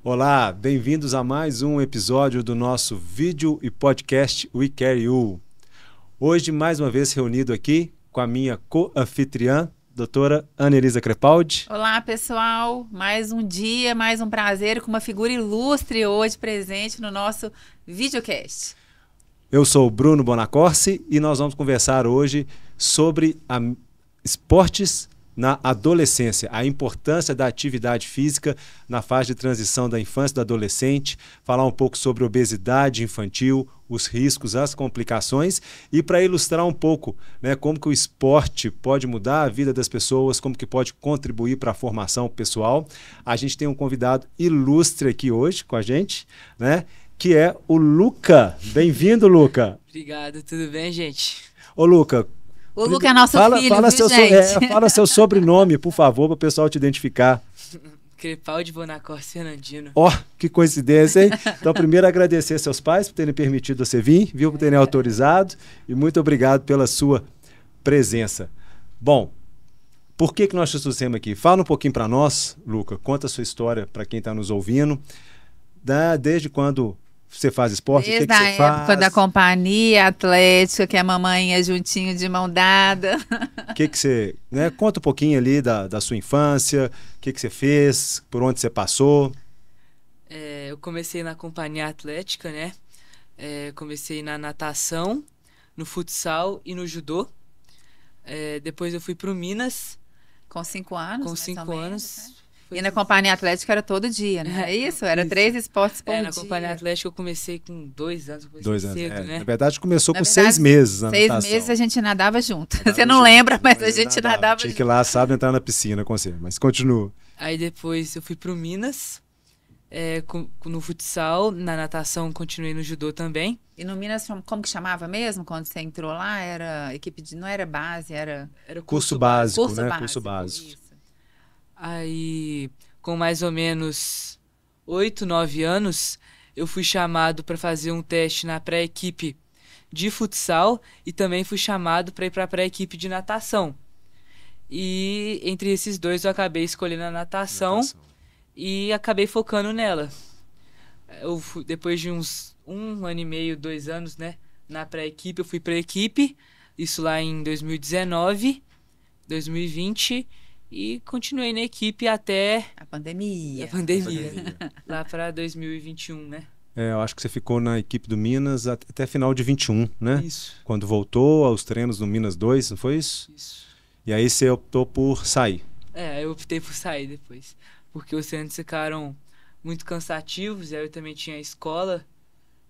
Olá, bem-vindos a mais um episódio do nosso vídeo e podcast We Care You. Hoje, mais uma vez reunido aqui com a minha co-anfitriã, doutora Ana Elisa Crepaldi. Olá, pessoal. Mais um dia, mais um prazer com uma figura ilustre hoje presente no nosso videocast. Eu sou o Bruno Bonacorsi e nós vamos conversar hoje sobre esportes na adolescência, a importância da atividade física na fase de transição da infância e do adolescente, falar um pouco sobre obesidade infantil, os riscos, as complicações e para ilustrar um pouco, né, como que o esporte pode mudar a vida das pessoas, como que pode contribuir para a formação pessoal. A gente tem um convidado ilustre aqui hoje com a gente, né, que é o Luca. Bem-vindo, Luca. Obrigado, tudo bem, gente? Ô, Luca, o Luca é nosso filho, viu, gente? Fala seu sobrenome, por favor, para o pessoal te identificar. Crepaldi Bonacorsi Fernandino. Ó, que coincidência, hein? Então, primeiro agradecer seus pais por terem permitido você vir, viu, por terem autorizado, e muito obrigado pela sua presença. Bom, por que nós te trouxemos aqui? Fala um pouquinho para nós, Luca, conta a sua história para quem está nos ouvindo, desde quando você faz esporte? Desde o que você a época faz? Da companhia atlética, que a mamãe ia juntinho de mão dada. O que você... né, conta um pouquinho ali da sua infância, o que você fez, por onde você passou. Eu comecei na companhia atlética, né? Comecei na natação, no futsal e no judô. Depois eu fui para o Minas. Com 5 anos, Com mais 5 ou menos, anos. né? E na companhia atlética era todo dia, né? É isso? Era 3 esportes por dia. Na companhia atlética eu comecei com 2 anos. 2 anos, cedo, né? Na verdade, começou com 6 meses na 6 natação. meses a gente nadava junto. Você não lembra, mas a gente nadava Tinha junto. que ir lá, sabe, entrar na piscina com você, mas continua. Aí depois eu fui pro Minas, no futsal, na natação continuei no judô também. E no Minas, como que chamava mesmo? Quando você entrou lá, era equipe de... Não era base, era... Era Curso básico, né? básico, Curso básico. isso. Aí, com mais ou menos 8, 9 anos, eu fui chamado para fazer um teste na pré-equipe de futsal e também fui chamado para ir para a pré-equipe de natação. E entre esses dois eu acabei escolhendo a natação. E acabei focando nela. Depois de uns 1 ano e meio, 2 anos, né, na pré-equipe, eu fui para a equipe, isso lá em 2019, 2020, e continuei na equipe até A pandemia. Lá para 2021, né? Eu acho que você ficou na equipe do Minas até final de 21, né? Isso. Quando voltou aos treinos no Minas 2, não foi isso? Isso. E aí você optou por sair. Eu optei por sair depois, porque os treinos ficaram muito cansativos, e aí eu também tinha a escola,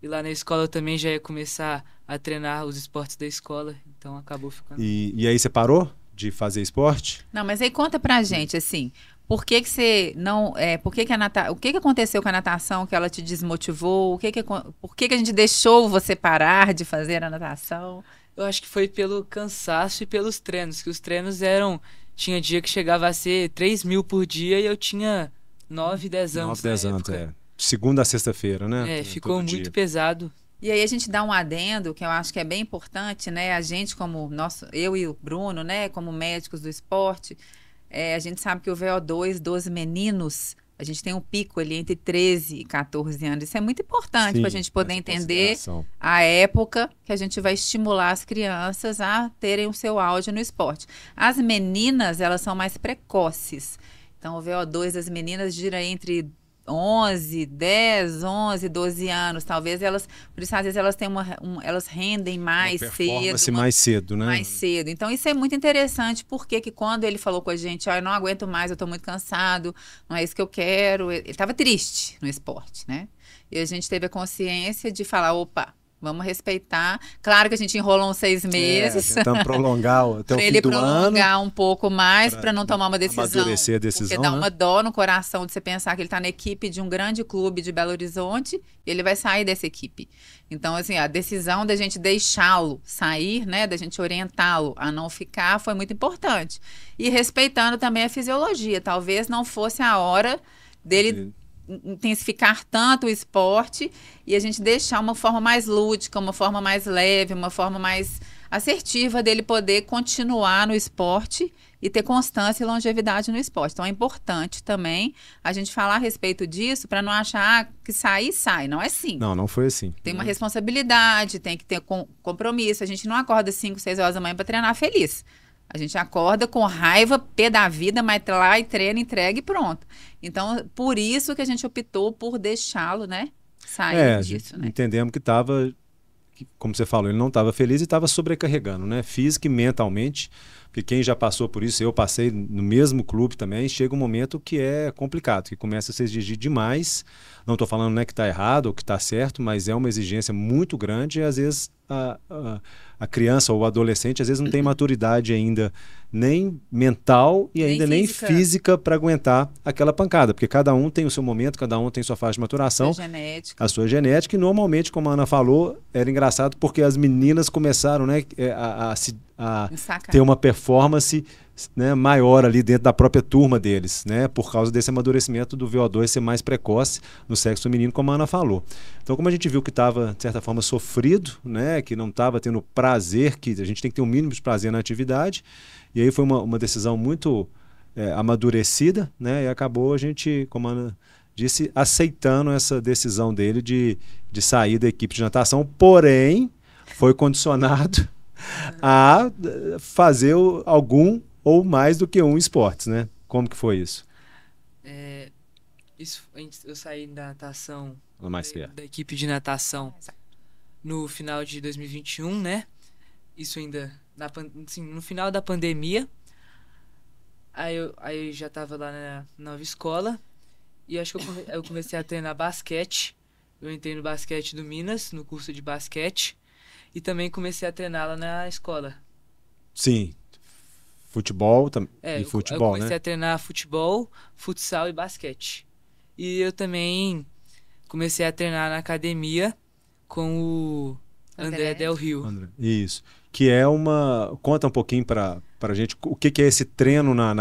e lá na escola eu também já ia começar a treinar os esportes da escola, então acabou ficando... E aí você parou de fazer esporte? Não, mas aí conta pra gente, assim, por que você não... o que aconteceu com a natação que ela te desmotivou? Por que a gente deixou você parar de fazer a natação? Eu acho que foi pelo cansaço e pelos treinos, que os treinos eram... Tinha dia que chegava a ser 3.000 por dia e eu tinha 9, 10 anos. 9, 10 anos, De segunda a sexta-feira, né? Ficou todo muito dia. pesado. E aí a gente dá um adendo, que eu acho que é bem importante, né? A gente eu e o Bruno, né? Como médicos do esporte, a gente sabe que o VO2 dos meninos, a gente tem um pico ali entre 13 e 14 anos. Isso é muito importante para a gente poder entender a época que a gente vai estimular as crianças a terem o seu auge no esporte. As meninas, elas são mais precoces. Então, o VO2 das meninas gira entre 10, 11, 12 anos, talvez por isso às vezes elas têm elas rendem mais cedo. Mais cedo, né? Mais cedo. Então isso é muito interessante, porque que quando ele falou com a gente, eu não aguento mais, eu tô muito cansado, não é isso que eu quero, ele estava triste no esporte, né? E a gente teve a consciência de falar, opa, vamos respeitar. Claro que a gente enrolou uns 6 meses. Tentando prolongar até o fim do ano. Ele prolongar um pouco mais para não tomar uma decisão. Amadurecer a decisão, porque dá uma dó no coração de você pensar que ele está na equipe de um grande clube de Belo Horizonte e ele vai sair dessa equipe. Então, assim, a decisão da gente deixá-lo sair, né, da gente orientá-lo a não ficar foi muito importante. E respeitando também a fisiologia. Talvez não fosse a hora dele intensificar tanto o esporte e a gente deixar uma forma mais lúdica, uma forma mais leve, uma forma mais assertiva dele poder continuar no esporte e ter constância e longevidade no esporte. Então é importante também a gente falar a respeito disso para não achar que sair, sai. Não é assim. Não, não foi assim. Tem uma responsabilidade, tem que ter compromisso. A gente não acorda 5, 6 horas da manhã para treinar feliz. A gente acorda com raiva, pé da vida, mas tá lá e treina, entrega e pronto. Então, por isso que a gente optou por deixá-lo, né, sair disso, né? Entendemos que estava, como você falou, ele não estava feliz e estava sobrecarregando, né? Física e mentalmente. Porque quem já passou por isso, eu passei no mesmo clube também, chega um momento que é complicado, que começa a se exigir demais. Não estou falando, né, que está errado ou que está certo, mas é uma exigência muito grande e às vezes a criança ou o adolescente às vezes não tem maturidade ainda nem mental e ainda nem física para aguentar aquela pancada, porque cada um tem o seu momento, cada um tem sua fase de maturação, a sua genética, e normalmente, como a Ana falou, era engraçado porque as meninas começaram, né, a ter uma performance, né, maior ali dentro da própria turma deles, né, por causa desse amadurecimento do VO2 ser mais precoce no sexo feminino, como a Ana falou. Então, como a gente viu que estava, de certa forma, sofrido, né, que não estava tendo prazer, que a gente tem que ter um mínimo de prazer na atividade, e aí foi uma decisão muito amadurecida, né, e acabou a gente, como a Ana disse, aceitando essa decisão dele de sair da equipe de natação, porém, foi condicionado a fazer algum ou mais do que um esportes, né? Como que foi isso? Eu saí da natação, da equipe de natação no final de 2021, né? Isso ainda no final da pandemia. Aí eu já estava lá na nova escola e acho que eu comecei a treinar basquete. Eu entrei no basquete do Minas, no curso de basquete, e também comecei a treinar lá na escola. Sim. Futebol e futebol, eu comecei a treinar futebol, futsal e basquete. E eu também comecei a treinar na academia com o André Del Rio. Isso. Que é conta um pouquinho pra gente o que é esse treino na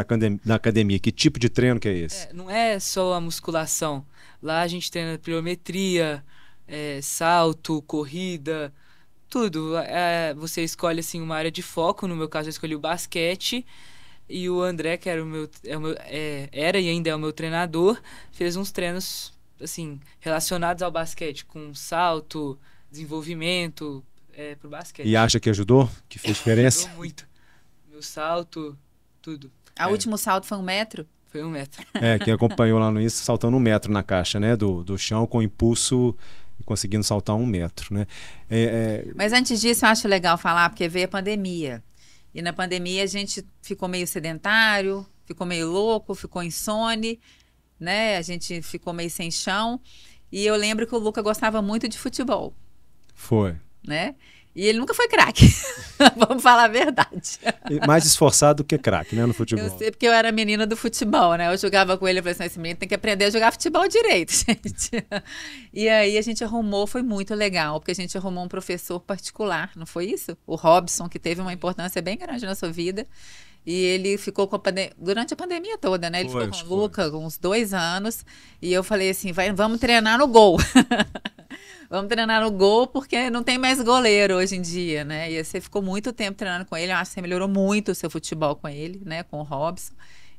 academia, que tipo de treino que é esse? Não é só a musculação. Lá a gente treina pliometria, salto, corrida, tudo. Você escolhe assim uma área de foco. No meu caso eu escolhi o basquete, e o André, que era era e ainda é o meu treinador, fez uns treinos assim relacionados ao basquete, com salto, desenvolvimento pro basquete. E acha que ajudou? Que fez diferença? Ajudou muito. Meu salto, tudo. O último salto foi 1 metro? Foi 1 metro. Quem acompanhou lá no Insta, saltando 1 metro na caixa, né? Do chão com impulso e conseguindo saltar 1 metro, né? Mas antes disso eu acho legal falar, porque veio a pandemia. E na pandemia a gente ficou meio sedentário, ficou meio louco, ficou insone, né? A gente ficou meio sem chão. E eu lembro que o Luca gostava muito de futebol. Foi. Né? E ele nunca foi craque. Vamos falar a verdade. Mais esforçado do que craque, né, no futebol. Eu sei porque eu era menina do futebol, né? Eu jogava com ele e falei assim, esse menino tem que aprender a jogar futebol direito, gente. E aí a gente arrumou, foi muito legal, porque a gente arrumou um professor particular, não foi isso? O Robson, que teve uma importância bem grande na sua vida. E ele ficou durante a pandemia toda, né? Ele ficou com o Luca uns 2 anos. E eu falei assim, vamos treinar no gol. Vamos treinar no gol, porque não tem mais goleiro hoje em dia, né? E você ficou muito tempo treinando com ele. Eu acho que você melhorou muito o seu futebol com ele, né? Com o Robson.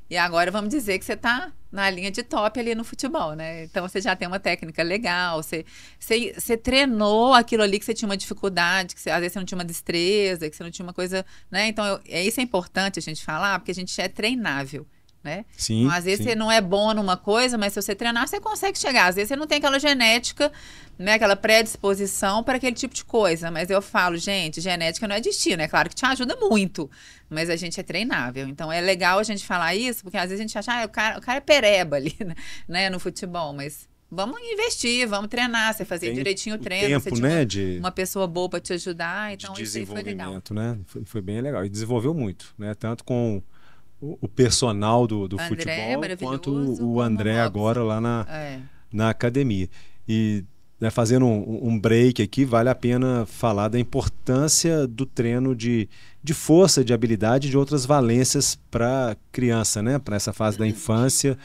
E agora vamos dizer que você está na linha de top ali no futebol, né? Então você já tem uma técnica legal, você treinou aquilo ali que você tinha uma dificuldade, que às vezes você não tinha uma destreza, que você não tinha uma coisa, né? Então isso é importante a gente falar, porque a gente é treinável. Né? Sim, então, às vezes você não é bom numa coisa, mas se você treinar, você consegue chegar. Às vezes você não tem aquela genética, né, aquela predisposição para aquele tipo de coisa. Mas eu falo, gente, genética não é destino. É claro que te ajuda muito, mas a gente é treinável. Então é legal a gente falar isso, porque às vezes a gente acha, o cara é pereba ali, né, no futebol, mas vamos investir, vamos treinar, você fazer direitinho o treino, tempo, você tinha uma pessoa boa para te ajudar, então de isso aí foi legal. Né? Foi bem legal. E desenvolveu muito, né? Tanto com o personal do futebol, quanto o André agora lá na academia. E, né, fazendo um break aqui, vale a pena falar da importância do treino de força, de habilidade e de outras valências para criança, né? Para essa fase da infância.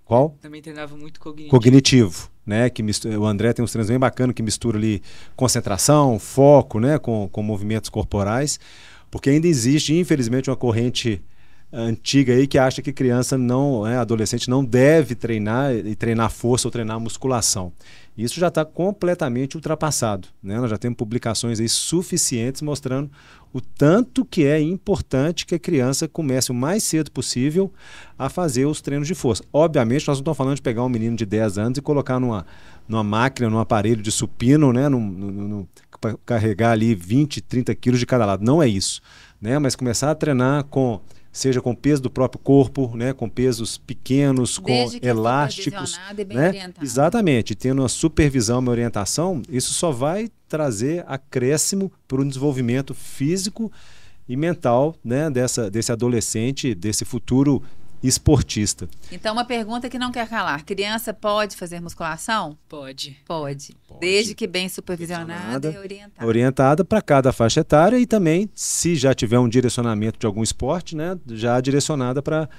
Qual? Também treinava muito cognitivo. Cognitivo, né? O André tem uns treinos bem bacanas que mistura ali concentração, foco, né? Com movimentos corporais, porque ainda existe, infelizmente, uma corrente antiga aí que acha que criança não, adolescente não deve treinar e treinar força ou treinar musculação. Isso já está completamente ultrapassado, né? Nós já temos publicações aí suficientes mostrando o tanto que é importante que a criança comece o mais cedo possível a fazer os treinos de força. Obviamente, nós não estamos falando de pegar um menino de 10 anos e colocar numa máquina, num aparelho de supino, né? Para carregar ali 20, 30 quilos de cada lado. Não é isso, né? Mas começar a treinar seja com peso do próprio corpo, né, com pesos pequenos, desde com elásticos, e bem né? orientado. Exatamente, tendo uma supervisão, uma orientação, isso só vai trazer acréscimo para o desenvolvimento físico e mental, né, desse adolescente, desse futuro esportista. Então, uma pergunta que não quer calar. Criança pode fazer musculação? Pode. Pode. Desde que bem supervisionada e orientada. Orientada para cada faixa etária e também, se já tiver um direcionamento de algum esporte, né, já direcionada para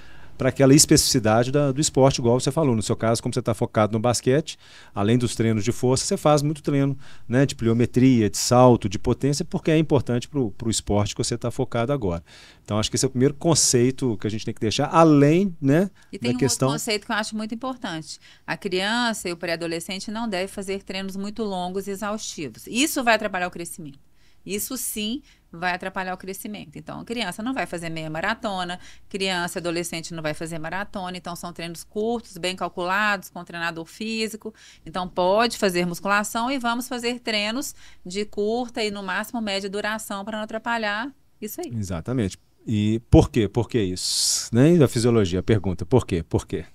aquela especificidade do esporte, igual você falou. No seu caso, como você está focado no basquete, além dos treinos de força, você faz muito treino, né, de pliometria, de salto, de potência, porque é importante para o esporte que você está focado agora. Então, acho que esse é o primeiro conceito que a gente tem que deixar, além, né, e tem da questão... outro conceito que eu acho muito importante. A criança e o pré-adolescente não devem fazer treinos muito longos e exaustivos. Isso vai atrapalhar o crescimento. Isso sim vai atrapalhar o crescimento. Então, a criança não vai fazer meia maratona, criança e adolescente não vai fazer maratona. Então, são treinos curtos, bem calculados, com treinador físico. Então, pode fazer musculação e vamos fazer treinos de curta e, no máximo, média duração para não atrapalhar isso aí. Exatamente. E por quê? Por que isso? Nem da fisiologia. Pergunta, por quê? Por quê?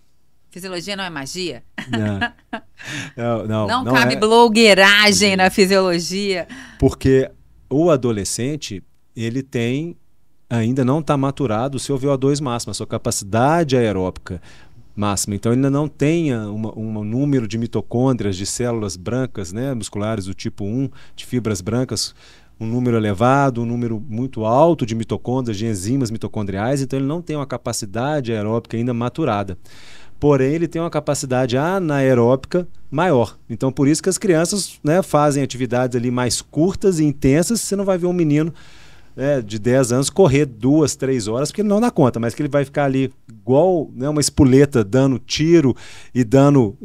Fisiologia não é magia? Não cabe blogueiragem na fisiologia. Porque o adolescente, ele ainda não está maturado o seu VO2 máximo, a sua capacidade aeróbica máxima. Então, ele ainda não tem um número de mitocôndrias, de células brancas, né, musculares do tipo 1, de fibras brancas, um número elevado, um número muito alto de mitocôndrias, de enzimas mitocondriais. Então, ele não tem uma capacidade aeróbica ainda maturada. Porém, ele tem uma capacidade anaeróbica maior. Então, por isso que as crianças, né, fazem atividades ali mais curtas e intensas. Você não vai ver um menino, né, de 10 anos correr 2, 3 horas, porque ele não dá conta, mas que ele vai ficar ali igual, né, uma espoleta dando tiro e dando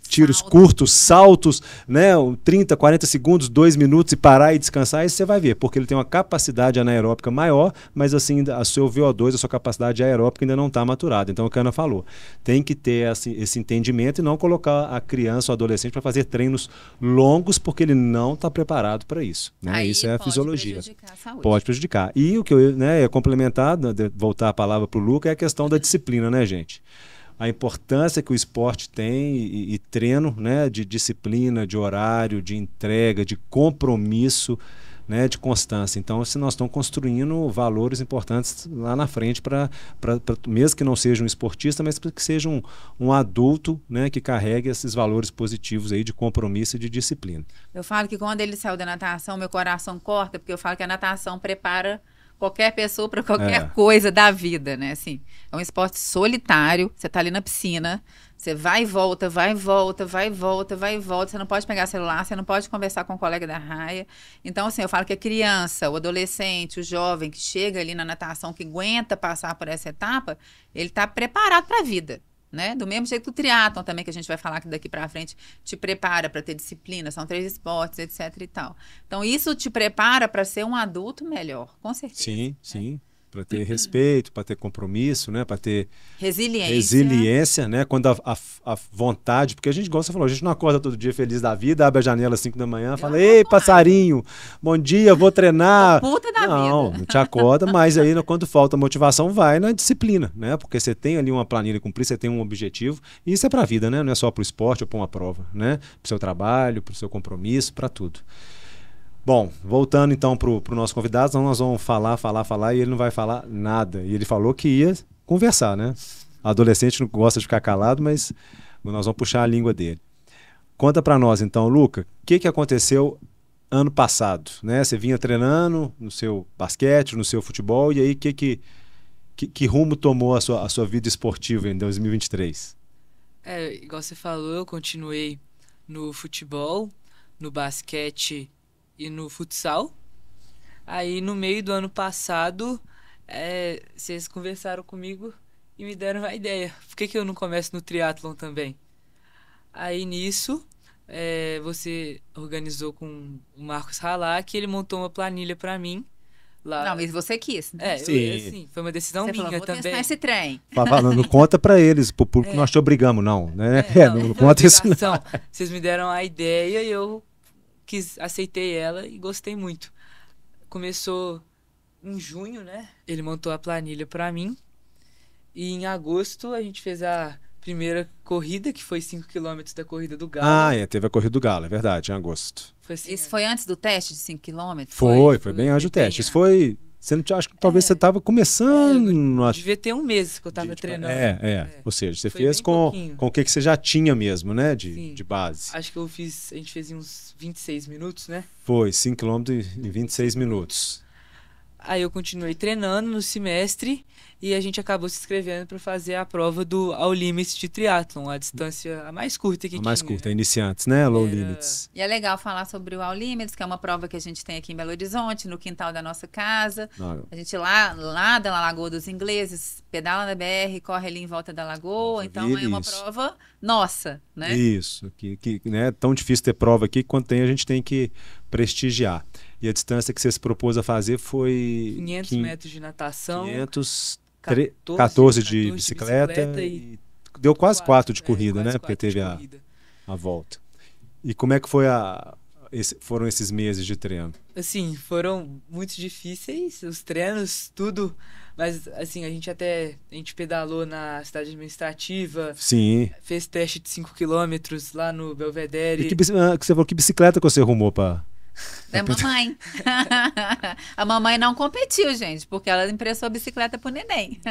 tiros curtos, saltos, né, 30, 40 segundos, 2 minutos e parar e descansar, isso você vai ver, porque ele tem uma capacidade anaeróbica maior, mas assim, a seu VO2, a sua capacidade aeróbica ainda não está maturada. Então, o que a Ana falou, tem que ter esse entendimento e não colocar a criança ou adolescente para fazer treinos longos, porque ele não está preparado para isso. Né? Aí isso é a fisiologia. Pode prejudicar a saúde. Pode prejudicar. E o que eu, né, ia complementar, voltar a palavra para o Luca, é a questão da disciplina, né, gente? A importância que o esporte tem e treino, né, de disciplina, de horário, de entrega, de compromisso, né, de constância. Então, se nós estamos construindo valores importantes lá na frente, mesmo que não seja um esportista, mas que seja um adulto, né, que carregue esses valores positivos aí de compromisso e de disciplina. Eu falo que quando ele saiu da natação, meu coração corta, porque eu falo que a natação prepara qualquer pessoa para qualquer coisa da vida, né? Assim, é um esporte solitário, você tá ali na piscina, você vai e volta, vai e volta, vai e volta, vai e volta, você não pode pegar celular, você não pode conversar com um colega da raia. Então, assim, eu falo que a criança, o adolescente, o jovem que chega ali na natação, que aguenta passar por essa etapa, ele tá preparado para a vida. Né? Do mesmo jeito que o triatlon também, que a gente vai falar que daqui para frente te prepara para ter disciplina, são 3 esportes, etc e tal. Então, isso te prepara para ser um adulto melhor, com certeza. Sim, sim. Para ter respeito, para ter compromisso, né? Para ter resiliência, né? Quando a vontade, porque a gente gosta, você falou, a gente não acorda todo dia feliz da vida, abre a janela às 5 da manhã, fala, ei, passarinho, bom dia, vou treinar. Puta da vida. Não te acorda, mas aí quando falta motivação, vai na disciplina, né? Porque você tem ali uma planilha a cumprir, você tem um objetivo, e isso é para a vida, né? Não é só para o esporte ou para uma prova, né? Para o seu trabalho, para o seu compromisso, para tudo. Bom, voltando então para o nosso convidado, então nós vamos falar e ele não vai falar nada. E ele falou que ia conversar, né? Adolescente não gosta de ficar calado, mas nós vamos puxar a língua dele. Conta para nós então, Luca, o que aconteceu ano passado? Né? Você vinha treinando no seu basquete, no seu futebol, e aí que rumo tomou a sua vida esportiva em 2023? Igual você falou, eu continuei no futebol, no basquete e no futsal. Aí no meio do ano passado, vocês conversaram comigo e me deram uma ideia. Por que eu não começo no triatlon também? Aí nisso, você organizou com o Marcos Halak, ele montou uma planilha pra mim. Lá. Não, mas você quis. Sim. Foi uma decisão você minha falou, vou também. testar esse trem. Não conta pra eles, pro público nós te obrigamos, não. Né? Não conta isso, não. Vocês me deram a ideia e eu aceitei ela e gostei muito. Começou em junho, né? Ele montou a planilha pra mim. E em agosto a gente fez a primeira corrida, que foi 5 km da Corrida do Galo. Teve a Corrida do Galo, é verdade, em agosto. Assim, isso foi antes do teste de 5 km? Foi bem antes do teste. Isso foi... Acho que talvez você estava começando... Devia ter um mês que eu estava treinando. Ou seja, você fez com o que você já tinha mesmo, né? De base. Acho que a gente fez em uns 26 minutos, né? Foi, 5 km em 26 minutos. Aí eu continuei treinando no semestre e a gente acabou se inscrevendo para fazer a prova do All Limits de triatlon, a distância a mais curta que tinha. A mais curta, iniciantes, né? Low Limits. E é legal falar sobre o All Limits, que é uma prova que a gente tem aqui em Belo Horizonte, no quintal da nossa casa. A gente lá da Lagoa dos Ingleses, pedala na BR, corre ali em volta da lagoa. Então é uma prova nossa, né? Isso, que né, é tão difícil ter prova aqui que quando tem a gente tem que prestigiar. E a distância que você se propôs a fazer foi... 500 metros de natação. 14 de bicicleta e deu quase 4 de corrida, né? Porque teve a volta. E como é que foram esses meses de treino? Assim, foram muito difíceis, os treinos, tudo. Mas, assim, a gente pedalou na cidade administrativa. Sim. Fez teste de 5 km lá no Belvedere. E você falou que bicicleta que você arrumou para... Da mamãe. A mamãe não competiu, gente, porque ela emprestou a bicicleta pro neném.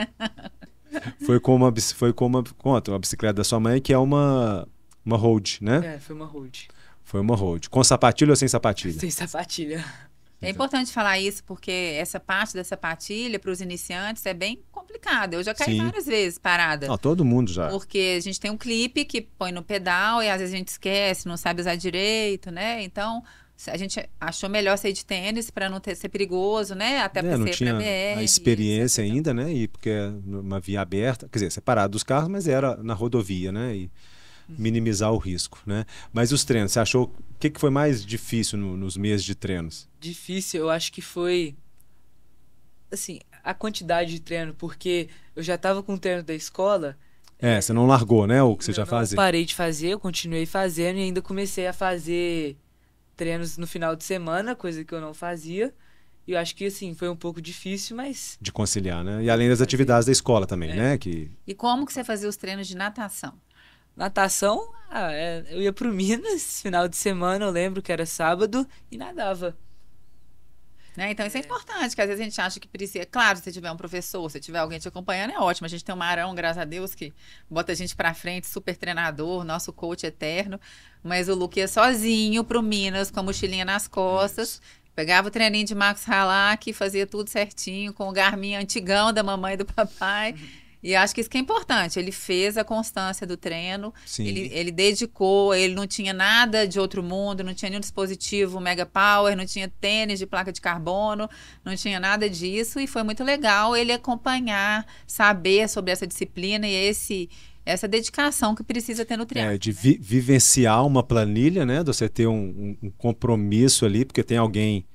Foi com uma bicicleta da sua mãe, que é uma road, né? Foi uma road. Foi uma road. Com sapatilha ou sem sapatilha? Sem sapatilha. É importante falar isso, porque essa parte da sapatilha para os iniciantes é bem complicada. Eu já caí várias vezes parada. Todo mundo já. Porque a gente tem um clipe que põe no pedal e às vezes a gente esquece, não sabe usar direito, né? Então... a gente achou melhor sair de tênis para não ser perigoso, né? Até porque não ser tinha pra BR, a experiência ainda, né? E porque é uma via aberta, quer dizer, separado dos carros, mas era na rodovia, né? E minimizar o risco, né? Mas os treinos, você achou o que foi mais difícil nos meses de treinos? Difícil, eu acho que foi assim, a quantidade de treino, porque eu já estava com o treino da escola. Você não largou, né? O que você já fazia. Eu parei de fazer, eu continuei fazendo e ainda comecei a fazer treinos no final de semana, coisa que eu não fazia. E eu acho que, assim, foi um pouco difícil, mas... de conciliar, né? E além das atividades da escola também, né? E como que você fazia os treinos de natação? Natação, eu ia pro Minas, final de semana, eu lembro que era sábado, e nadava. Né? Então isso é importante, que às vezes a gente acha que precisa... Claro, se tiver um professor, se tiver alguém te acompanhando, é ótimo. A gente tem um Marão, graças a Deus, que bota a gente pra frente, super treinador, nosso coach eterno. Mas o Luque ia sozinho pro Minas, com a mochilinha nas costas. Pegava o treininho de Marcos Halak, fazia tudo certinho, com o Garmin antigão da mamãe e do papai. E acho que isso que é importante. Ele fez a constância do treino, ele dedicou, ele não tinha nada de outro mundo, não tinha nenhum dispositivo Mega Power, não tinha tênis de placa de carbono, não tinha nada disso. E foi muito legal ele acompanhar, saber sobre essa disciplina e essa dedicação que precisa ter no triatlo. De vivenciar uma planilha, né? De você ter um compromisso ali, porque tem alguém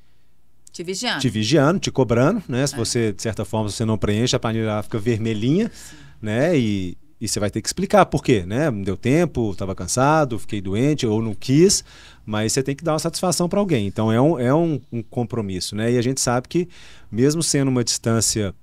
te vigiando. Te vigiando, te cobrando, né? Se você, de certa forma, você não preenche, a planilha fica vermelhinha, né? E você vai ter que explicar por quê, né? Não deu tempo, estava cansado, fiquei doente ou não quis, mas você tem que dar uma satisfação para alguém. Então é um compromisso, né? E a gente sabe que, mesmo sendo uma distância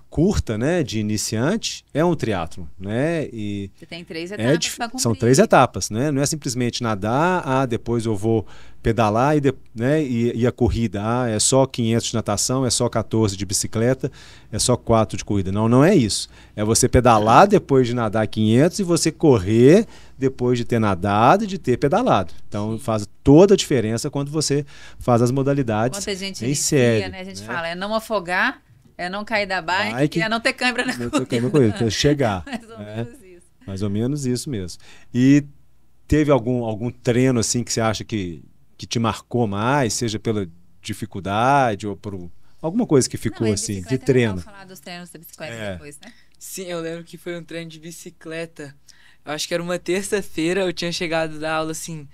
curta, né, de iniciante, é um triatlo, né? E você tem 3 etapas para cumprir. São 3 etapas, né? Não é simplesmente nadar, depois eu vou pedalar e a corrida, é só 500 de natação, é só 14 de bicicleta, é só 4 de corrida. Não é isso. É você pedalar depois de nadar 500 e você correr depois de ter nadado e de ter pedalado. Então faz toda a diferença quando você faz as modalidades quando a gente em série, né? A gente fala, é não afogar, é não cair da bike e é não ter câimbra na corrida. Chegar. Mais ou menos isso. Mais ou menos isso mesmo. E teve algum treino assim que você acha que te marcou mais, seja pela dificuldade ou por alguma coisa que ficou Não, assim, de bicicleta é treino? legal falar dos treinos da bicicleta depois, né? Sim, eu lembro que foi um treino de bicicleta. Eu acho que era uma terça-feira, eu tinha chegado da aula assim,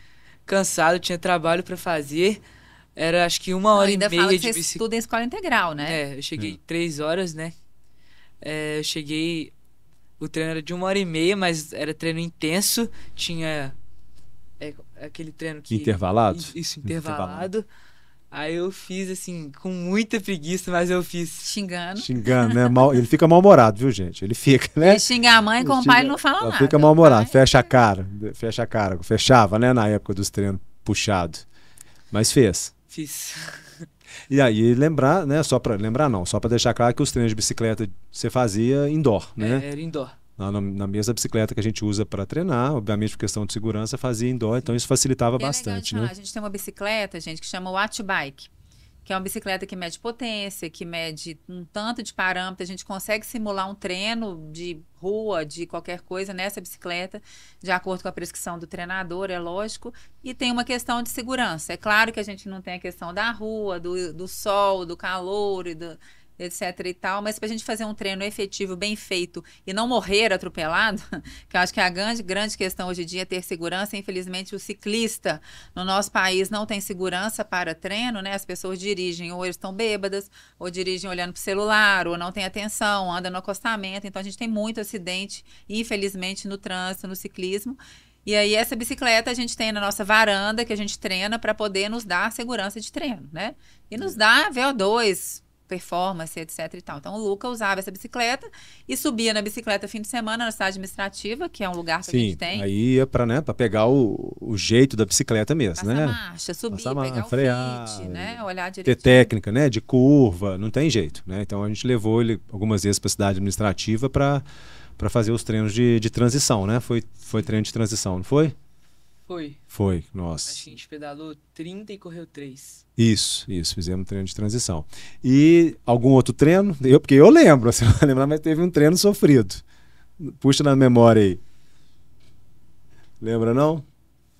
cansado, tinha trabalho pra fazer. Era acho que uma Não, hora e ainda fala meia que de você bicicleta. estuda em escola integral, né? É, eu cheguei 3 horas, né? Eu cheguei. O treino era de 1 hora e meia, mas era treino intenso. Tinha aquele treino que. Intervalado? Isso, intervalado. Aí eu fiz assim, com muita preguiça, mas eu fiz. Xingando. Xingando, né? Ele fica mal-humorado, viu, gente? Ele fica, né? Ele xinga a mãe, com o pai ele não fala Ela nada. fica mal-humorado, Pai- fecha a cara. Fechava, né, na época dos treinos puxados. Mas fez. Fiz. E aí lembrar, né, só para deixar claro que os treinos de bicicleta você fazia indoor, né? Era indoor. Na mesma bicicleta que a gente usa para treinar, obviamente por questão de segurança, fazia indoor, então isso facilitava E é legal bastante, de falar, né? a gente tem uma bicicleta, gente, que chama Watt Bike, que é uma bicicleta que mede potência, que mede um tanto de parâmetro. A gente consegue simular um treino de rua, de qualquer coisa nessa bicicleta, de acordo com a prescrição do treinador, é lógico. E tem uma questão de segurança. É claro que a gente não tem a questão da rua, do sol, do calor e do etc e tal, mas para a gente fazer um treino efetivo, bem feito e não morrer atropelado, que eu acho que a grande questão hoje em dia é ter segurança. Infelizmente, o ciclista no nosso país não tem segurança para treino, né? As pessoas dirigem ou eles estão bêbadas, ou dirigem olhando para o celular, ou não tem atenção, anda no acostamento. Então, a gente tem muito acidente, infelizmente, no trânsito, no ciclismo. E aí, essa bicicleta a gente tem na nossa varanda, que a gente treina para poder nos dar segurança de treino, né? E nos dá VO2, performance, etc e tal. Então, o Luca usava essa bicicleta e subia na bicicleta fim de semana na cidade administrativa, que é um lugar que a gente tem. Aí ia para, né, para pegar o jeito da bicicleta mesmo, Passar né? marcha, subir, Passar marcha, pegar o frear, fit, né? Olhar ter direitinho. técnica, né, de curva, não tem jeito, né? Então a gente levou ele algumas vezes para a cidade administrativa para fazer os treinos de transição, né? Foi treino de transição, não foi? Foi. Nossa. Acho que a gente pedalou 30 e correu 3. Isso, fizemos treino de transição. E algum outro treino? Porque eu lembro, você não vai lembrar, mas teve um treino sofrido. Puxa na memória aí. Lembra, não?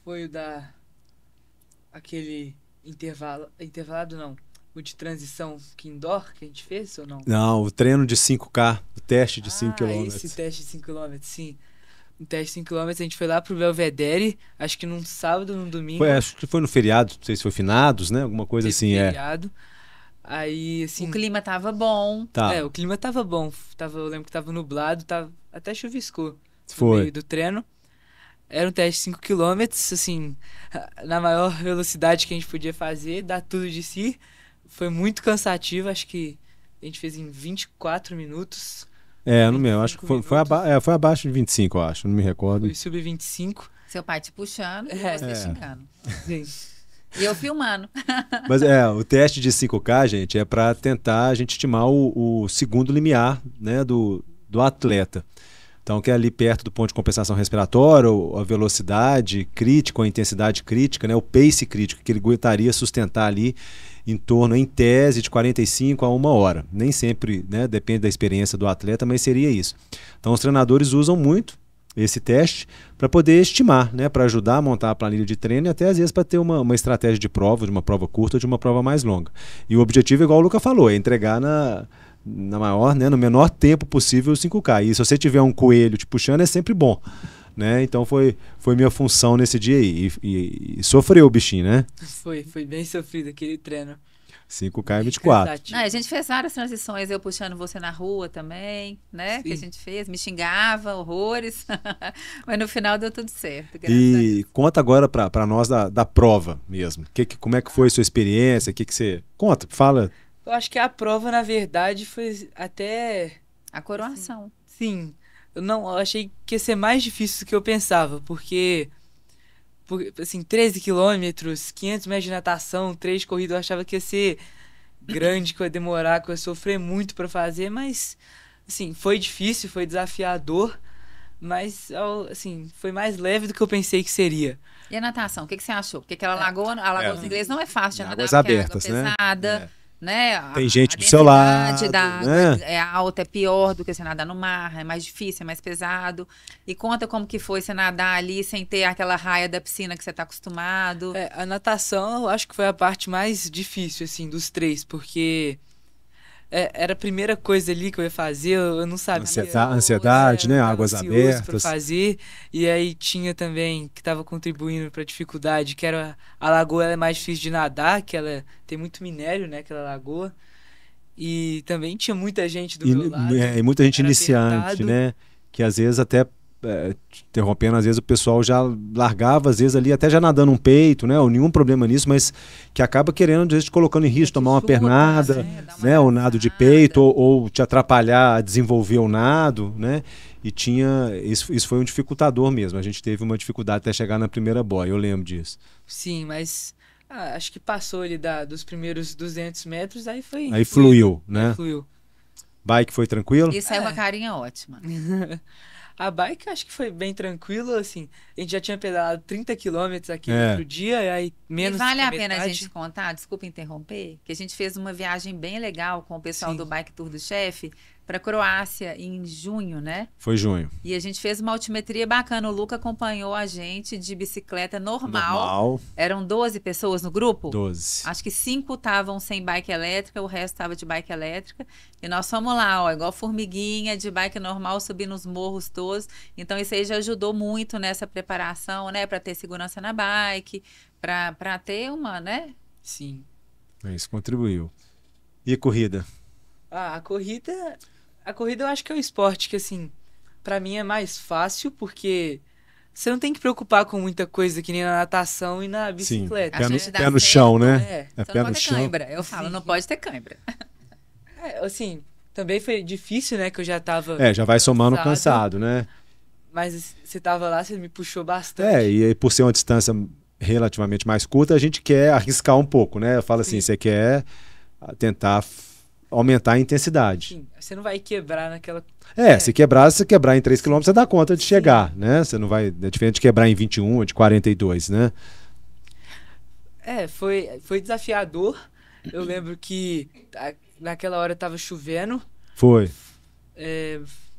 Foi o da... Aquele intervalado não. O de transição que indoor que a gente fez ou não? Não, o treino de 5K, o teste de 5 km. Esse teste de 5 km, sim. Um teste de 5 km, a gente foi lá pro Belvedere, acho que num sábado, num domingo. Acho que foi no feriado, não sei se foi finados, né? Alguma coisa teve assim, feriado. Aí, assim... O clima tava bom. Tá. O clima tava bom. Eu lembro que tava nublado, até chuviscou Foi. no meio do treino. Era um teste de 5 km, assim, na maior velocidade que a gente podia fazer, dar tudo de si. Foi muito cansativo, acho que a gente fez em 24 minutos. No meu, acho que foi abaixo de 25, eu acho, não me recordo. Foi sub-25. Seu pai te puxando e você xingando. Sim. E eu filmando. Mas o teste de 5K, gente, é para tentar a gente estimar o segundo limiar, né, do atleta. Então, que é ali perto do ponto de compensação respiratória, a velocidade crítica, a intensidade crítica, né, o pace crítico, que ele aguentaria sustentar ali em torno, em tese, de 45 a 1 hora. Nem sempre, né, depende da experiência do atleta, mas seria isso. Então, os treinadores usam muito esse teste para poder estimar, né, para ajudar a montar a planilha de treino e até às vezes para ter uma estratégia de prova, de uma prova curta ou de uma prova mais longa. E o objetivo, igual o Luca falou, é entregar no menor tempo possível o 5K. E se você tiver um coelho te puxando, é sempre bom, né? Então foi minha função nesse dia aí. E sofreu o bichinho, né? Foi bem sofrido aquele treino. 5K e 24. Não, a gente fez várias transições, eu puxando você na rua também, né? Sim. Que a gente fez, me xingava, horrores. Mas no final deu tudo certo. E conta agora para nós da prova mesmo. Como é que foi a sua experiência? Que você... Conta, fala. Eu acho que a prova, na verdade, foi até... A coroação. Sim. Eu achei que ia ser mais difícil do que eu pensava, porque assim, 13 quilômetros, 500 metros de natação, 3 de corrida, eu achava que ia ser grande, que eu ia demorar, que eu ia sofrer muito pra fazer, mas, assim, foi difícil, foi desafiador, mas, assim, foi mais leve do que eu pensei que seria. E a natação, o que você achou? Porque aquela lagoa, a Lagoa dos Ingleses não é fácil de nadar, Águas porque abertas, é água pesada. né? né? Tem gente A do seu densidade lado, da água né? é alta, é pior do que você nadar no mar, é mais difícil, é mais pesado. E conta como que foi você nadar ali sem ter aquela raia da piscina que você está acostumado. É, a natação eu acho que foi a parte mais difícil, assim, dos três, porque era a primeira coisa ali que eu ia fazer, eu não sabia. Ansiedade, né? Eu tava Águas ansioso pra abertas. fazer, e aí tinha também, que estava contribuindo para a dificuldade, que era a lagoa, ela é mais difícil de nadar, que ela tem muito minério, né, aquela lagoa. E também tinha muita gente do meu lado. E muita gente era iniciante, apertado. né? Que às vezes até, interrompendo, às vezes o pessoal já largava, às vezes ali até já nadando um peito, né? Ou nenhum problema nisso, mas que acaba querendo, às vezes, te colocando em risco, tomar uma pernada, né? O nado de peito, ou te atrapalhar a desenvolver o nado, né? E isso foi um dificultador mesmo. A gente teve uma dificuldade até chegar na primeira boia, eu lembro disso. Sim, mas acho que passou ali dos primeiros 200 metros, aí foi... Aí fluiu, né? Fluiu. Bike foi tranquilo? E saiu com a carinha ótima. A bike acho que foi bem tranquilo, assim. A gente já tinha pedalado 30 quilômetros aqui no outro dia, e aí menos E vale que a pena a metade. gente contar, desculpa interromper, que a gente fez uma viagem bem legal com o pessoal do Bike Tour do Chefe para Croácia em junho, né? Foi junho. E a gente fez uma altimetria bacana. O Luca acompanhou a gente de bicicleta normal. Eram 12 pessoas no grupo? 12. Acho que 5 estavam sem bike elétrica, o resto estava de bike elétrica. E nós fomos lá, ó, igual formiguinha, de bike normal, subindo os morros todos. Então isso aí já ajudou muito nessa preparação, né? Para ter segurança na bike, para ter uma, né? Sim. Isso contribuiu. E corrida? A corrida eu acho que é o esporte que, assim, pra mim é mais fácil, porque você não tem que preocupar com muita coisa que nem na natação e na bicicleta. Sim, pé no chão, né? Você pé não no pode ter chão. cãibra. Eu falo, não pode ter cãibra. Assim, também foi difícil, né, que eu já tava já vai somando cansado, né? Mas você tava lá, você me puxou bastante. E aí, por ser uma distância relativamente mais curta, a gente quer arriscar um pouco, né? Eu falo assim, você quer tentar aumentar a intensidade. Sim, você não vai quebrar naquela... Se quebrar em 3 km, você dá conta de chegar, né? Você não vai... É diferente de quebrar em 21 ou de 42, né? Foi desafiador. Eu lembro que naquela hora tava chovendo. Foi.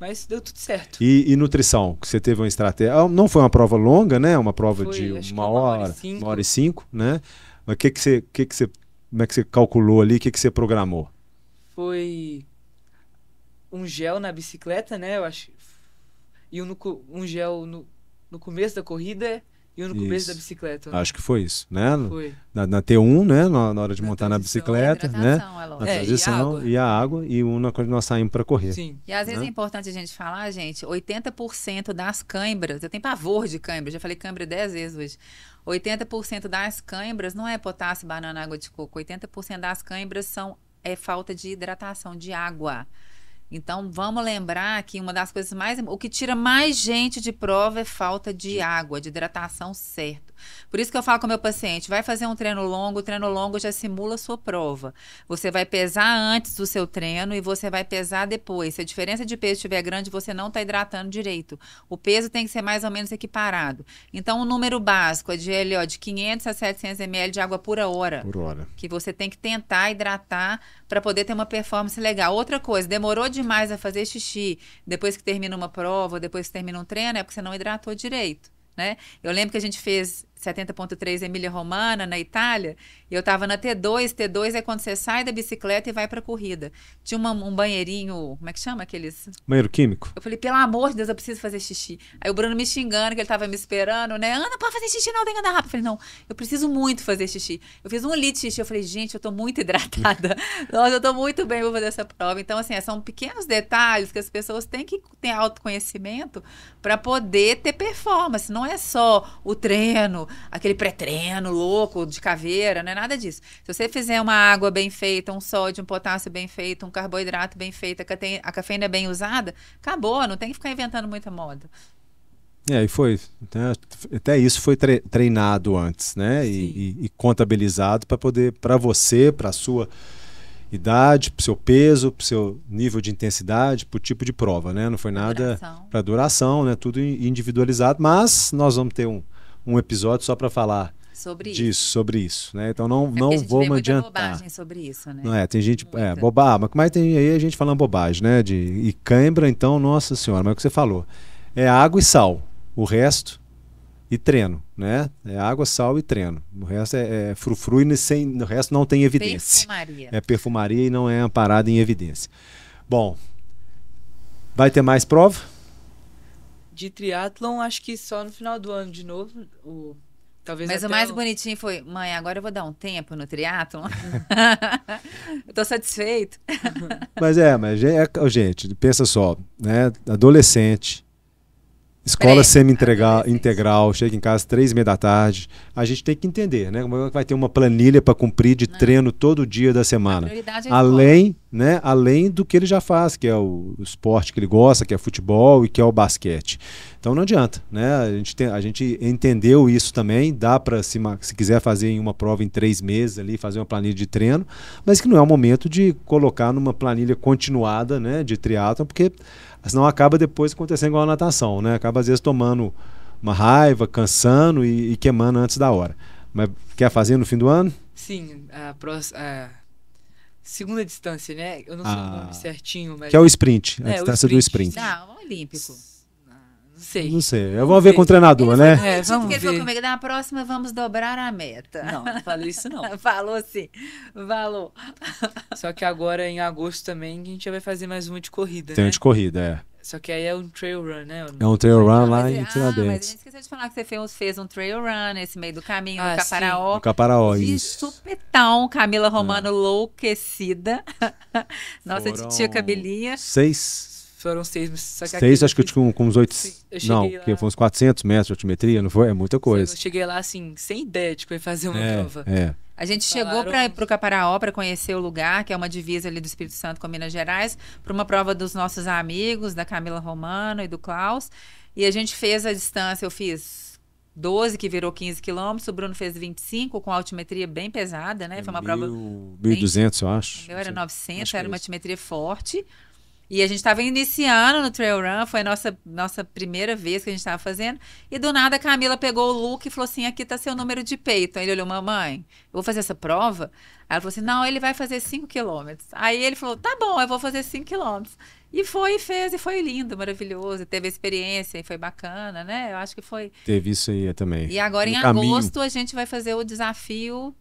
Mas deu tudo certo. E nutrição? Que você teve uma estratégia... Não foi uma prova longa, né? Uma prova de uma hora e 5, né? Mas como é que você calculou ali? O que você programou? Foi um gel na bicicleta, né? Eu acho. E um gel no começo da corrida e um no começo da bicicleta. Né? Acho que foi isso, né? Foi. Na T1, né? Na hora de montar na bicicleta, né? Na transição e a água e uma quando nós saímos para correr. Sim. E às vezes é importante a gente falar, gente, 80% das cãibras, eu tenho pavor de cãibra, já falei cãibra 10 vezes hoje. 80% das cãibras não é potássio, banana, água de coco. 80% das cãibras é falta de hidratação, de água. Então, vamos lembrar que uma das coisas o que tira mais gente de prova é falta de água, de hidratação certo. Por isso que eu falo com o meu paciente, vai fazer um treino longo, o treino longo já simula a sua prova. Você vai pesar antes do seu treino e você vai pesar depois. Se a diferença de peso estiver grande, você não está hidratando direito. O peso tem que ser mais ou menos equiparado. Então, o número básico é de 500 a 700 ml de água por hora. Que você tem que tentar hidratar para poder ter uma performance legal. Outra coisa, demorou demais a fazer xixi depois que termina uma prova, depois que termina um treino, é porque você não hidratou direito, né? Eu lembro que a gente fez 70.3 Emília Romana, na Itália, e eu tava na T2. T2 é quando você sai da bicicleta e vai pra corrida. Tinha um banheirinho, como é que chama aqueles? Banheiro químico. Eu falei, pelo amor de Deus, eu preciso fazer xixi. Aí o Bruno me xingando, que ele tava me esperando, né? Ana, pode fazer xixi não, tem que andar rápido. Eu falei, não, eu preciso muito fazer xixi. Eu fiz 1 litro de xixi, eu falei, gente, eu tô muito hidratada. Nossa, eu tô muito bem, vou fazer essa prova. Então, assim, são pequenos detalhes que as pessoas têm que ter autoconhecimento para poder ter performance. Não é só o treino, aquele pré-treino louco de caveira, não é nada disso. Se você fizer uma água bem feita, um sódio, um potássio bem feito, um carboidrato bem feito, a cafeína bem usada, acabou, não tem que ficar inventando muita moda. E foi, até isso foi treinado antes, né? E contabilizado para poder, para você, para a sua idade, para o seu peso, para o seu nível de intensidade, para o tipo de prova, né? Não foi nada para duração, né? Tudo individualizado, mas nós vamos ter um episódio só para falar sobre isso, né? Então não a gente vou vê me muita adiantar. bobagem sobre isso, né? Não é, tem gente, Muita. bobagem, mas tem aí a gente falando bobagem, né? E cãibra, então, nossa senhora, mas é o que você falou. É água e sal, o resto, e treino, né? É água, sal e treino. O resto é frufru e o resto não tem evidência. Perfumaria. É perfumaria e não é amparado em evidência. Bom, vai ter mais prova? De triatlon, acho que só no final do ano de novo. Talvez Mas o até mais bonitinho foi, mãe, agora eu vou dar um tempo no triatlon. Eu tô satisfeito. Mas gente, pensa só, né? Adolescente, escola semi-integral, chega em casa 3h30 da tarde. A gente tem que entender, né? Como é que vai ter uma planilha para cumprir de treino todo dia da semana. A prioridade é a escola. Além do que ele já faz, que é o esporte que ele gosta, que é futebol e que é o basquete. Então não adianta, né? A gente entendeu isso também, dá para, se quiser fazer em uma prova em 3 meses ali, fazer uma planilha de treino, mas que não é o momento de colocar numa planilha continuada, né, de triatlon, porque senão acaba depois acontecendo igual a natação, né? Acaba às vezes tomando uma raiva, cansando e queimando antes da hora. Mas quer fazer no fim do ano? Sim, a segunda distância, né? Eu não sei o nome certinho, mas... Que é o sprint, a o distância do sprint. Não, olímpico. Não sei. Eu vou ver com o treinador, né? Vamos ver. Ele falou comigo, na próxima vamos dobrar a meta. Não falei isso não. Falou sim, falou. Só que agora em agosto também a gente já vai fazer mais uma de corrida, Tem né? uma de corrida, é. Só que aí é um trail run, né? É um trail run lá em Mas a Tiradentes. gente esqueceu de falar que você fez um trail run nesse meio do caminho, no sim. Caparaó. No Caparaó, De isso. supetão, Camila Romano enlouquecida. Nossa titia Cabelinha. 6... Foram 6, só que 6, acho que com uns 8... Não, lá... que foi uns 400 metros de altimetria, não foi? É muita coisa. Eu cheguei lá, assim, sem ideia de que eu ia fazer uma prova. A gente chegou para o Caparaó para conhecer o lugar, que é uma divisa ali do Espírito Santo com Minas Gerais, para uma prova dos nossos amigos, da Camila Romano e do Klaus. E a gente fez a distância, eu fiz 12, que virou 15 quilômetros, o Bruno fez 25, com altimetria bem pesada, né? Foi uma prova... 1.200, eu acho. O meu era 900, era uma altimetria forte. E a gente estava iniciando no trail run, foi a nossa primeira vez que a gente estava fazendo. E do nada a Camila pegou o Luke e falou assim, aqui está seu número de peito. Aí ele olhou, mamãe, eu vou fazer essa prova? Aí ela falou assim, não, ele vai fazer 5 quilômetros. Aí ele falou, tá bom, eu vou fazer 5 quilômetros. E foi, e fez, e foi lindo, maravilhoso. Teve a experiência e foi bacana, né? Eu acho que foi... Teve isso aí também. E agora em agosto a gente vai fazer o desafio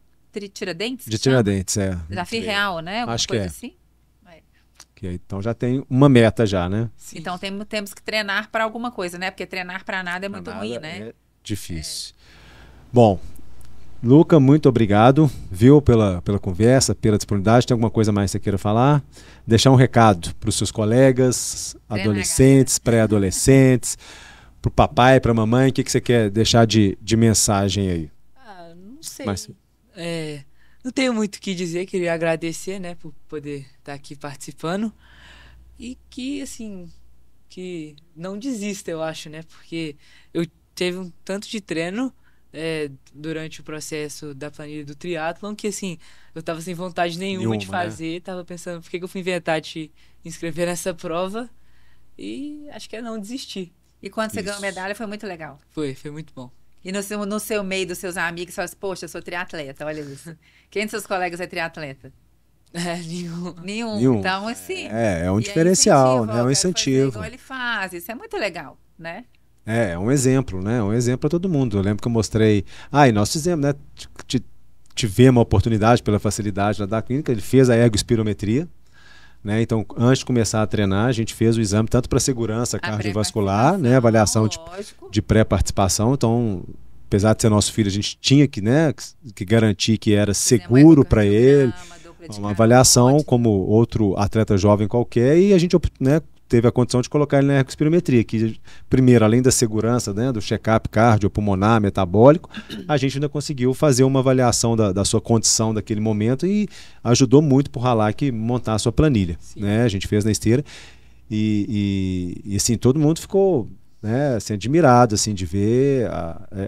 Tiradentes? De Tiradentes, Desafio real, né? Alguma acho coisa que assim? Então já tem uma meta já, né? Sim. Então temos que treinar para alguma coisa, né? Porque treinar para nada é muito ruim, né? É difícil. Bom, Luca, muito obrigado, viu, pela conversa, pela disponibilidade. Tem alguma coisa mais que você queira falar? Deixar um recado para os seus colegas, adolescentes, pré-adolescentes, para o papai, para a mamãe. O que você quer deixar de mensagem aí? Não sei. Não tenho muito o que dizer, queria agradecer, né, por poder estar aqui participando. E que, assim, que não desista, eu acho, né, porque eu teve um tanto de treino durante o processo da planilha do triatlon que, assim, eu tava sem vontade nenhuma de fazer, tava pensando por que eu fui inventar de inscrever nessa prova e acho que é não desistir. E quando você ganhou a medalha foi muito legal. Foi muito bom. E no seu meio dos seus amigos, você fala assim, poxa, eu sou triatleta, olha isso. Quem dos seus colegas é triatleta? Nenhum. Então, assim... É um diferencial, né? É um incentivo. Igual ele faz, isso é muito legal, né? É um exemplo, né? Um exemplo para todo mundo. Eu lembro que eu mostrei... e nós fizemos, né? Tivemos a oportunidade, pela facilidade da clínica, ele fez a ergospirometria, né? Então, antes de começar a treinar, a gente fez o exame tanto para segurança cardiovascular, né? Avaliação de pré-participação. Então, apesar de ser nosso filho, a gente tinha que garantir que era seguro para ele. Uma avaliação como outro atleta jovem qualquer, e a gente, né, teve a condição de colocar ele na ergospirometria, que primeiro, além da segurança, né, do check-up cardiopulmonar, metabólico, a gente ainda conseguiu fazer uma avaliação da sua condição daquele momento e ajudou muito por Halak montar a sua planilha, né? A gente fez na esteira e assim, todo mundo ficou, né, assim, admirado assim, de ver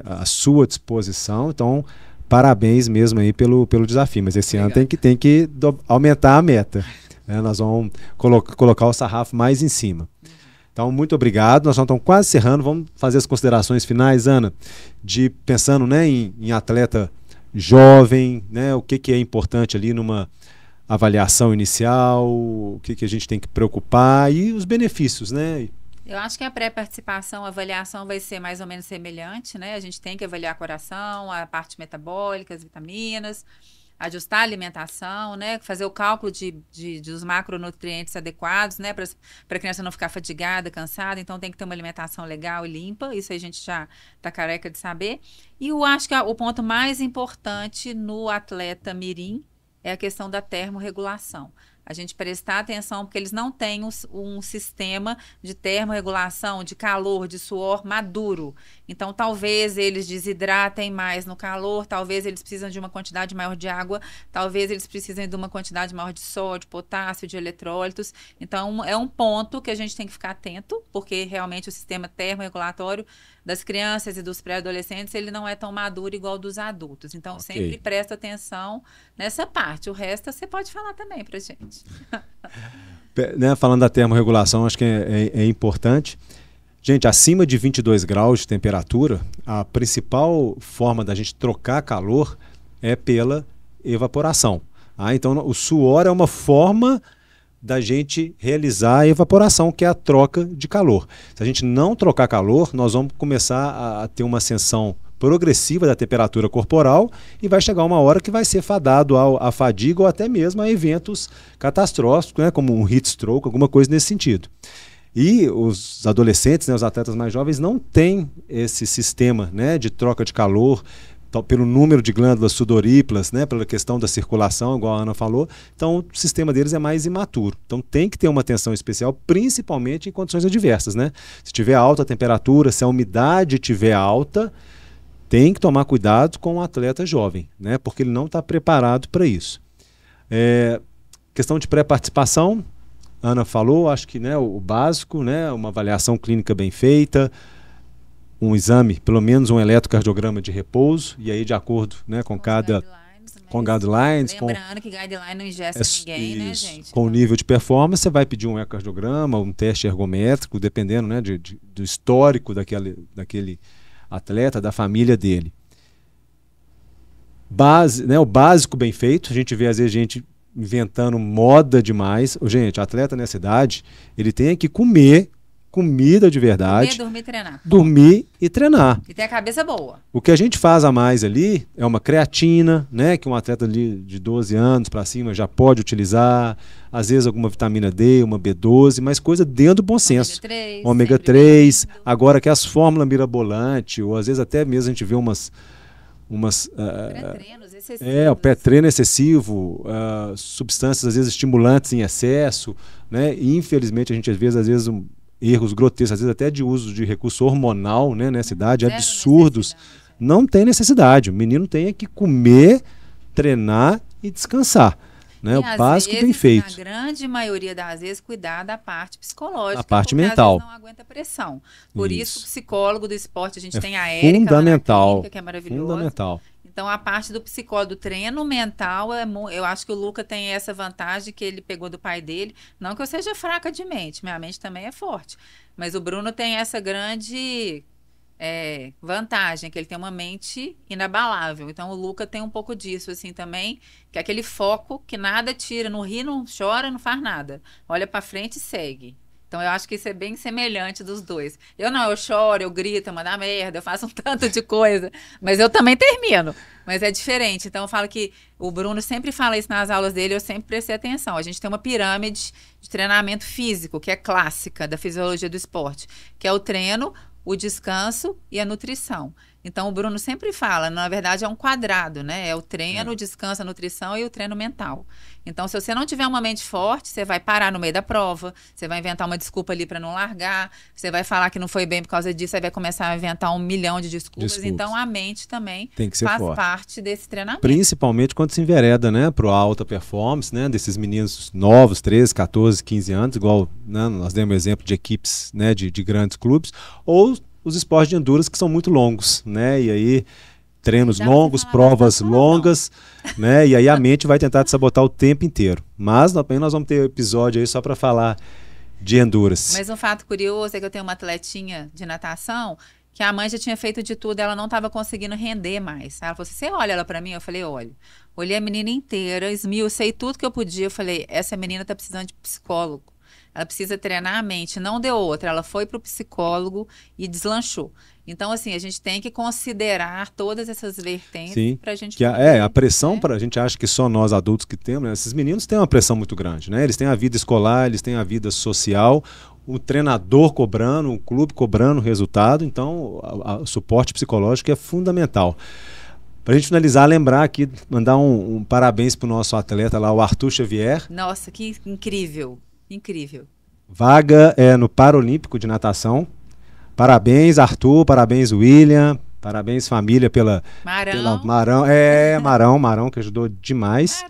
a sua disposição. Então, parabéns mesmo aí pelo desafio, mas esse ano tem que aumentar a meta. Nós vamos colocar o sarrafo mais em cima. Então, muito obrigado. Nós já estamos quase encerrando. Vamos fazer as considerações finais, Ana, de pensando, né, em atleta jovem, né, o que é importante ali numa avaliação inicial, o que a gente tem que preocupar e os benefícios, né? Eu acho que a pré-participação, a avaliação vai ser mais ou menos semelhante, né? A gente tem que avaliar coração, a parte metabólica, as vitaminas, ajustar a alimentação, né? Fazer o cálculo dos macronutrientes adequados, né? Para a criança não ficar fadigada, cansada. Então, tem que ter uma alimentação legal e limpa. Isso a gente já está careca de saber. E eu acho que o ponto mais importante no atleta mirim é a questão da termorregulação. A gente prestar atenção, porque eles não têm um sistema de termorregulação, de calor, de suor maduro. Então, talvez eles desidratem mais no calor, talvez eles precisam de uma quantidade maior de água, talvez eles precisem de uma quantidade maior de sódio, potássio, de eletrólitos. Então, é um ponto que a gente tem que ficar atento, porque realmente o sistema termorregulatório das crianças e dos pré-adolescentes, ele não é tão maduro igual dos adultos. Então, sempre presta atenção nessa parte. O resto você pode falar também pra gente. Né, falando da termorregulação, acho que é importante. Gente, acima de 22 graus de temperatura, a principal forma da gente trocar calor é pela evaporação. Então, o suor é uma forma da gente realizar a evaporação, que é a troca de calor. Se a gente não trocar calor, nós vamos começar a ter uma ascensão progressiva da temperatura corporal e vai chegar uma hora que vai ser fadado à fadiga ou até mesmo a eventos catastróficos, né, como um heat stroke, alguma coisa nesse sentido. E os adolescentes, né, os atletas mais jovens, não têm esse sistema, né, de troca de calor, pelo número de glândulas sudoríparas, né, pela questão da circulação, igual a Ana falou. Então, o sistema deles é mais imaturo. Então, tem que ter uma atenção especial, principalmente em condições adversas, né? Se tiver alta temperatura, se a umidade estiver alta, tem que tomar cuidado com o atleta jovem, né, porque ele não está preparado para isso. Questão de pré-participação, a Ana falou, acho que, né, o básico, né, uma avaliação clínica bem feita, um exame, pelo menos um eletrocardiograma de repouso, e aí de acordo, né, com guidelines. Lembrando que guideline não ingessa ninguém, né, gente? Com o nível de performance, você vai pedir um ecocardiograma, um teste ergométrico, dependendo, né, do histórico daquele atleta, da família dele. O básico bem feito, a gente vê às vezes gente inventando moda demais. Gente, atleta nessa idade, ele tem que comer comida de verdade. Dormir e treinar. Dormir e treinar. E ter a cabeça boa. O que a gente faz a mais ali é uma creatina, né, que um atleta ali de 12 anos para cima já pode utilizar, às vezes alguma vitamina D, uma B12, mas coisa dentro do bom senso. Ômega 3, agora que as fórmulas mirabolantes, ou às vezes até mesmo a gente vê umas pré-treinos excessivos. O pré-treino excessivo, substâncias às vezes estimulantes em excesso, né? E, infelizmente a gente às vezes erros grotescos, às vezes até de uso de recurso hormonal, né, nessa idade, absurdos. Não tem necessidade. O menino tem que comer, treinar e descansar. Né? O básico bem feito. Na grande maioria das vezes, cuidar da parte psicológica. A parte porque mental. Às vezes não aguenta pressão. Por isso, o psicólogo do esporte, a gente tem a Érica fundamental, clínica, que é maravilhosa. Fundamental. Então, a parte do psicólogo, do treino mental, eu acho que o Luca tem essa vantagem que ele pegou do pai dele. Não que eu seja fraca de mente, minha mente também é forte. Mas o Bruno tem essa grande vantagem, que ele tem uma mente inabalável. Então, o Luca tem um pouco disso, assim, também, que é aquele foco que nada tira, não ri, não chora, não faz nada. Olha pra frente e segue. Então, eu acho que isso é bem semelhante dos dois. Eu choro, eu grito, eu mando a merda, eu faço um tanto de coisa, mas eu também termino. Mas é diferente. Então, eu falo que o Bruno sempre fala isso nas aulas dele, eu sempre prestei atenção. A gente tem uma pirâmide de treinamento físico, que é clássica da fisiologia do esporte, que é o treino, o descanso e a nutrição. Então, o Bruno sempre fala, na verdade, é um quadrado, né? É o treino, o descanso, a nutrição e o treino mental. Então, se você não tiver uma mente forte, você vai parar no meio da prova, você vai inventar uma desculpa ali para não largar, você vai falar que não foi bem por causa disso, aí vai começar a inventar 1 milhão de desculpas. Então, a mente também faz parte desse treinamento. Principalmente quando se envereda, né, para a alta performance, né, desses meninos novos, 13, 14, 15 anos, igual, né, nós demos exemplo de equipes, né, de grandes clubes, ou os esportes de endurance que são muito longos, né? E aí treinos longos, provas longas, né? E aí a mente vai tentar te sabotar o tempo inteiro. Mas também nós vamos ter um episódio aí só para falar de endurance. Mas um fato curioso é que eu tenho uma atletinha de natação que a mãe já tinha feito de tudo, ela não estava conseguindo render mais. Ela falou assim, você olha ela para mim? Eu falei, olho. Olhei a menina inteira, esmiucei tudo que eu podia. Eu falei, essa menina está precisando de psicólogo. Ela precisa treinar a mente. Não deu outra. Ela foi para o psicólogo e deslanchou. Então, assim, a gente tem que considerar todas essas vertentes para a gente... A pressão, a gente acha que só nós adultos que temos, né? Esses meninos têm uma pressão muito grande, né? Eles têm a vida escolar, eles têm a vida social, o treinador cobrando, o clube cobrando o resultado, então o suporte psicológico é fundamental. Para a gente finalizar, lembrar aqui, mandar um parabéns para o nosso atleta lá, o Arthur Xavier. Nossa, que incrível, incrível. Vaga no Paralímpico de Natação. Parabéns, Arthur, parabéns, William, parabéns, família, pela Marão, que ajudou demais.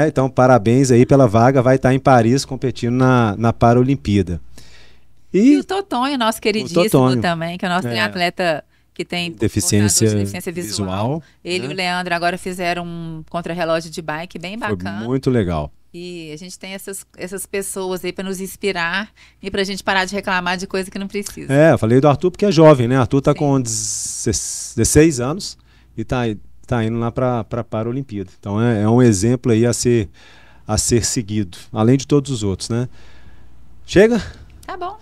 Então, parabéns aí pela vaga, vai estar em Paris competindo na Paralimpíada. E o Totonho, nosso queridíssimo também, que é o nosso atleta que tem deficiência visual. Ele e o Leandro agora fizeram um contrarrelógio de bike bem bacana. Foi muito legal. E a gente tem essas pessoas aí para nos inspirar e para a gente parar de reclamar de coisa que não precisa. Eu falei do Arthur porque é jovem, né? Arthur está com 16 anos e está indo lá para a Paralimpíada. Então é um exemplo aí a ser seguido, além de todos os outros, né? Chega? Tá bom.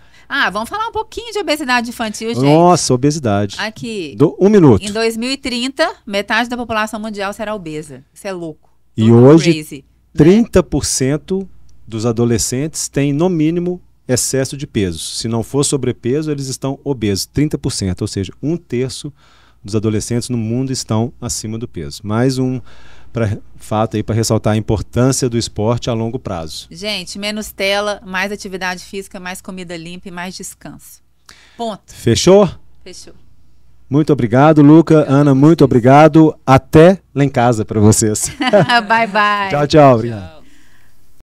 Vamos falar um pouquinho de obesidade infantil, gente. Nossa, obesidade. Aqui. 1 minuto. Em 2030, metade da população mundial será obesa. Isso é louco. E hoje, crazy, 30% dos adolescentes têm, no mínimo, excesso de peso. Se não for sobrepeso, eles estão obesos. 30%, ou seja, 1/3 dos adolescentes no mundo estão acima do peso. Mais um fato aí para ressaltar a importância do esporte a longo prazo. Gente, menos tela, mais atividade física, mais comida limpa e mais descanso. Ponto. Fechou? Fechou. Muito obrigado, Luca. Ana, muito obrigado. Até lá em casa para vocês. Bye, bye. Tchau, tchau. Obrigado.